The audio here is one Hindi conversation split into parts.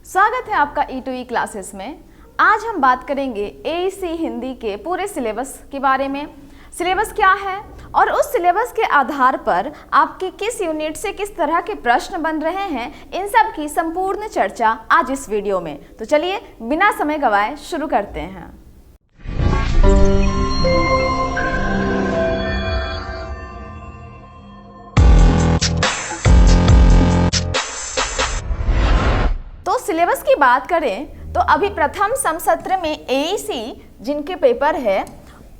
स्वागत है आपका E2E क्लासेस में। आज हम बात करेंगे AEC हिंदी के पूरे सिलेबस के बारे में। सिलेबस क्या है और उस सिलेबस के आधार पर आपके किस यूनिट से किस तरह के प्रश्न बन रहे हैं, इन सब की संपूर्ण चर्चा आज इस वीडियो में। तो चलिए बिना समय गवाए शुरू करते हैं। तो सिलेबस की बात करें तो अभी प्रथम समसत्र में AEC जिनके पेपर है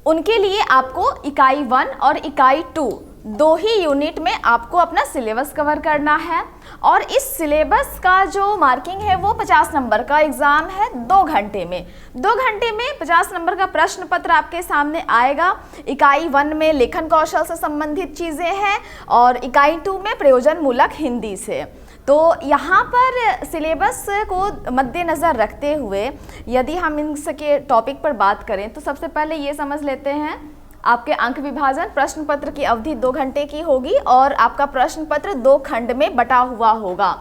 उनके लिए आपको इकाई 1 और इकाई 2 दो ही यूनिट में आपको अपना सिलेबस कवर करना है। और इस सिलेबस का जो मार्किंग है वो 50 नंबर का एग्ज़ाम है 2 घंटे में। 2 घंटे में 50 नंबर का प्रश्न पत्र आपके सामने आएगा। इकाई 1 में लेखन कौशल से संबंधित चीज़ें हैं और इकाई 2 में प्रयोजन मूलक हिंदी से। तो यहाँ पर सिलेबस को मद्देनज़र रखते हुए यदि हम इनके टॉपिक पर बात करें तो सबसे पहले ये समझ लेते हैं आपके अंक विभाजन। प्रश्न पत्र की अवधि 2 घंटे की होगी और आपका प्रश्न पत्र 2 खंड में बटा हुआ होगा।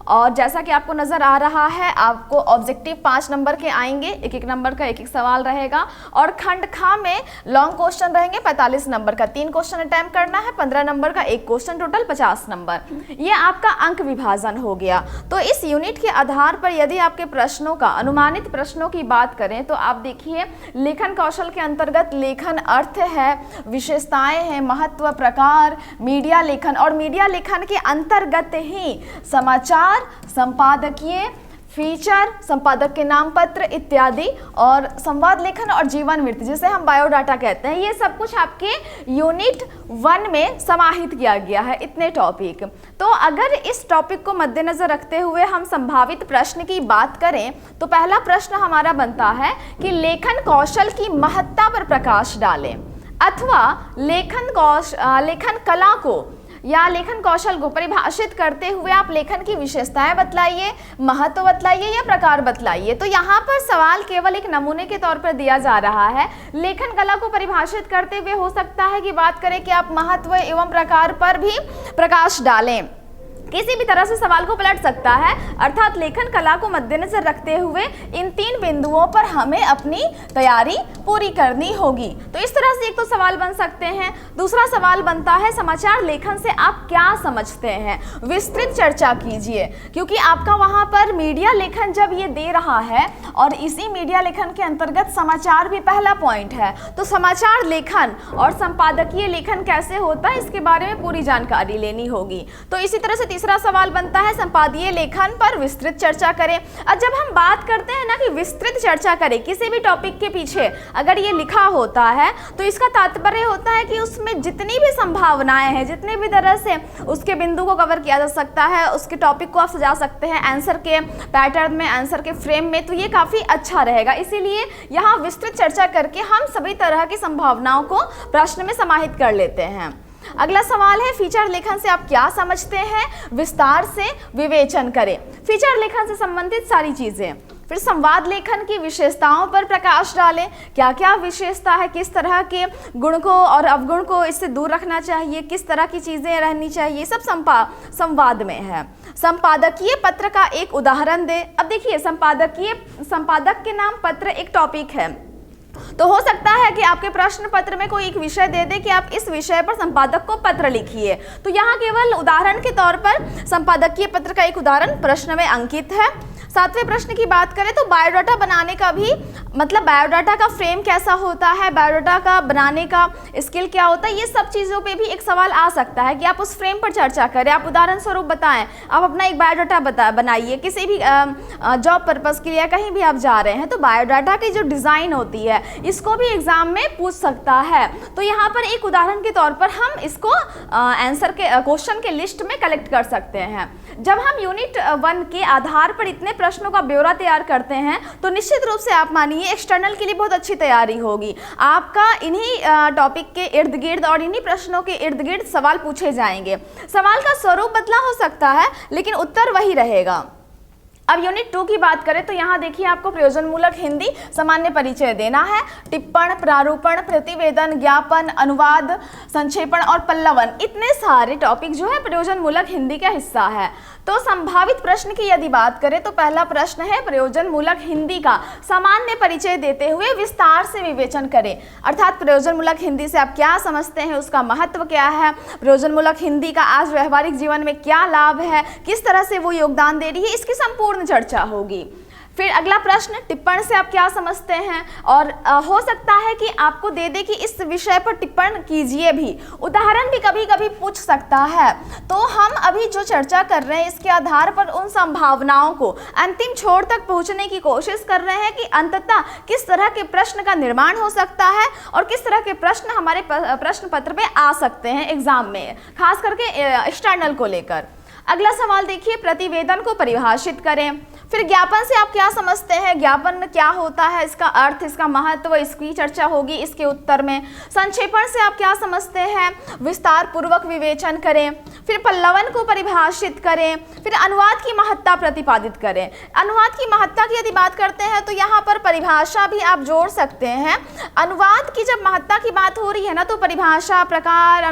और जैसा कि आपको नज़र आ रहा है आपको ऑब्जेक्टिव 5 नंबर के आएंगे, एक एक नंबर का एक एक सवाल रहेगा। और खंड खा में लॉन्ग क्वेश्चन रहेंगे 45 नंबर का, 3 क्वेश्चन अटैम्प्ट करना है, 15 नंबर का एक क्वेश्चन, टोटल 50 नंबर। ये आपका अंक विभाजन हो गया। तो इस यूनिट के आधार पर यदि आपके प्रश्नों का अनुमानित प्रश्नों की बात करें तो आप देखिए लेखन कौशल के अंतर्गत लेखन अर्थ है, विशेषताएं हैं, महत्व, प्रकार, मीडिया लेखन और मीडिया लेखन के अंतर्गत ही समाचार, संपादकीय, फीचर, संपादक के नाम पत्र इत्यादि और संवाद लेखन और जीवन वृत्ति जिसे हम बायोडाटा कहते हैं, ये सब कुछ आपके यूनिट 1 में समाहित किया गया है, इतने टॉपिक। तो अगर इस टॉपिक को मद्देनजर रखते हुए हम संभावित प्रश्न की बात करें तो पहला प्रश्न हमारा बनता है कि लेखन कौशल की महत्ता पर प्रकाश डालें अथवा लेखन कला को या लेखन कौशल को परिभाषित करते हुए आप लेखन की विशेषताएं बतलाइए, महत्व बतलाइए या प्रकार बतलाइए। तो यहाँ पर सवाल केवल एक नमूने के तौर पर दिया जा रहा है। लेखन कला को परिभाषित करते हुए हो सकता है कि बात करें कि आप महत्व एवं प्रकार पर भी प्रकाश डालें। किसी भी तरह से सवाल को पलट सकता है, अर्थात लेखन कला को मद्देनजर रखते हुए इन 3 बिंदुओं पर हमें अपनी तैयारी पूरी करनी होगी। तो इस तरह से एक तो सवाल बन सकते हैं। दूसरा सवाल बनता है समाचार लेखन से आप क्या समझते हैं, विस्तृत चर्चा कीजिए, क्योंकि आपका वहां पर मीडिया लेखन जब ये दे रहा है और इसी मीडिया लेखन के अंतर्गत समाचार भी पहला पॉइंट है, तो समाचार लेखन और संपादकीय लेखन कैसे होता है इसके बारे में पूरी जानकारी लेनी होगी। तो इसी तरह से तीसरा सवाल बनता है संपादकीय लेखन पर विस्तृत चर्चा करें। और जब हम बात करते हैं ना कि विस्तृत चर्चा करें, किसी भी टॉपिक के पीछे अगर ये लिखा होता है तो इसका तात्पर्य होता है कि उसमें जितनी भी संभावनाएं हैं, जितने भी तरह से उसके बिंदु को कवर किया जा सकता है, उसके टॉपिक को आप सजा सकते हैं आंसर के पैटर्न में, आंसर के फ्रेम में, तो ये काफ़ी अच्छा रहेगा। इसीलिए यहाँ विस्तृत चर्चा करके हम सभी तरह की संभावनाओं को प्रश्न में समाहित कर लेते हैं। अगला सवाल है फीचर लेखन से आप क्या समझते हैं, विस्तार से विवेचन करें। फीचर लेखन से संबंधित सारी चीज़ें। फिर संवाद लेखन की विशेषताओं पर प्रकाश डालें, क्या क्या विशेषता है, किस तरह के गुण को और अवगुण को इससे दूर रखना चाहिए, किस तरह की चीज़ें रहनी चाहिए, सब संवाद में है। संपादकीय पत्र का एक उदाहरण दें। अब देखिए संपादक के नाम पत्र एक टॉपिक है, तो हो सकता है कि आपके प्रश्न पत्र में कोई एक विषय दे दे कि आप इस विषय पर संपादक को पत्र लिखिए। तो यहाँ केवल उदाहरण के तौर पर संपादकीय पत्र का एक उदाहरण प्रश्न में अंकित है। 7वें प्रश्न की बात करें तो बायोडाटा बनाने का भी मतलब बायोडाटा का फ्रेम कैसा होता है, बायोडाटा का बनाने का स्किल क्या होता है, ये सब चीज़ों पे भी एक सवाल आ सकता है कि आप उस फ्रेम पर चर्चा करें, आप उदाहरण स्वरूप बताएं, आप अपना एक बायोडाटा बनाइए किसी भी जॉब पर्पज़ के लिए, कहीं भी आप जा रहे हैं तो बायोडाटा की जो डिज़ाइन होती है इसको भी एग्जाम में पूछ सकता है। तो यहाँ पर एक उदाहरण के तौर पर हम इसको आंसर के क्वेश्चन के लिस्ट में कलेक्ट कर सकते हैं। जब हम यूनिट 1 के आधार पर इतने प्रश्नों का ब्यौरा तैयार करते हैं तो निश्चित रूप से आप मानिए एक्सटर्नल के लिए बहुत अच्छी तैयारी होगी। आपका इन्हीं टॉपिक के इर्द गिर्द और इन्हीं प्रश्नों के इर्द गिर्द सवाल पूछे जाएंगे। सवाल का स्वरूप बदला हो सकता है लेकिन उत्तर वही रहेगा। अब यूनिट 2 की बात करें तो यहाँ देखिए आपको प्रयोजनमूलक हिंदी सामान्य परिचय देना है। टिप्पण, प्रारूपण, प्रतिवेदन, ज्ञापन, अनुवाद, संक्षेपण और पल्लवन, इतने सारे टॉपिक जो है प्रयोजनमूलक हिंदी का हिस्सा है। तो संभावित प्रश्न की यदि बात करें तो पहला प्रश्न है प्रयोजनमूलक हिंदी का सामान्य परिचय देते हुए विस्तार से विवेचन करें। अर्थात प्रयोजनमूलक हिंदी से आप क्या समझते हैं, उसका महत्व क्या है, प्रयोजनमूलक हिंदी का आज व्यवहारिक जीवन में क्या लाभ है, किस तरह से वो योगदान दे रही है, इसकी संपूर्ण चर्चा होगी। फिर अगला प्रश्न, टिप्पण से आप क्या समझते हैं, और हो सकता है कि आपको दे दे कि इस विषय पर टिप्पण कीजिए भी, उदाहरण भी कभी कभी पूछ सकता है। तो हम अभी जो चर्चा कर रहे हैं इसके आधार पर उन संभावनाओं को अंतिम छोर तक पहुंचने की कोशिश कर रहे हैं कि अंततः किस तरह के प्रश्न का निर्माण हो सकता है और किस तरह के प्रश्न हमारे प्रश्न पत्र पे आ सकते हैं एग्जाम में, खास करके एक्सटर्नल को लेकर। अगला सवाल देखिए, प्रतिवेदन को परिभाषित करें। फिर ज्ञापन से आप क्या समझते हैं, ज्ञापन क्या होता है, इसका अर्थ, इसका महत्व, इसकी चर्चा होगी इसके उत्तर में। संक्षेपण से आप क्या समझते हैं, विस्तार पूर्वक विवेचन करें। फिर पल्लवन को परिभाषित करें। फिर अनुवाद की महत्ता प्रतिपादित करें। अनुवाद की महत्ता की यदि बात करते हैं तो यहाँ पर परिभाषा भी आप जोड़ सकते हैं। अनुवाद की जब महत्ता की बात हो रही है ना, तो परिभाषा, प्रकार,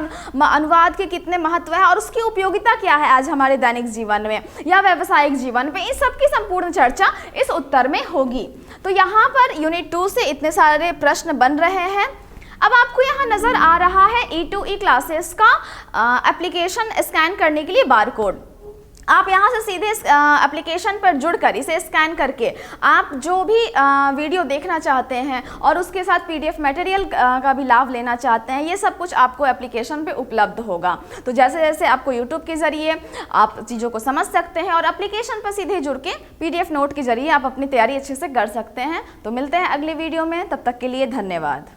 अनुवाद के कितने महत्व है और उसकी उपयोगिता क्या है आज हमारे दैनिक जीवन में या व्यावसायिक जीवन में, इस सब की संपूर्ण चर्चा इस उत्तर में होगी। तो यहाँ पर यूनिट 2 से इतने सारे प्रश्न बन रहे हैं। अब आपको यहाँ नजर आ रहा है E2E क्लासेस का एप्लीकेशन स्कैन करने के लिए बारकोड। आप यहाँ से सीधे एप्लीकेशन पर जुड़कर इसे स्कैन करके आप जो भी वीडियो देखना चाहते हैं और उसके साथ PDF मटेरियल का भी लाभ लेना चाहते हैं, ये सब कुछ आपको एप्लीकेशन पे उपलब्ध होगा। तो जैसे जैसे आपको YouTube के ज़रिए आप चीज़ों को समझ सकते हैं और एप्लीकेशन पर सीधे जुड़ के PDF नोट के ज़रिए आप अपनी तैयारी अच्छे से कर सकते हैं। तो मिलते हैं अगले वीडियो में, तब तक के लिए धन्यवाद।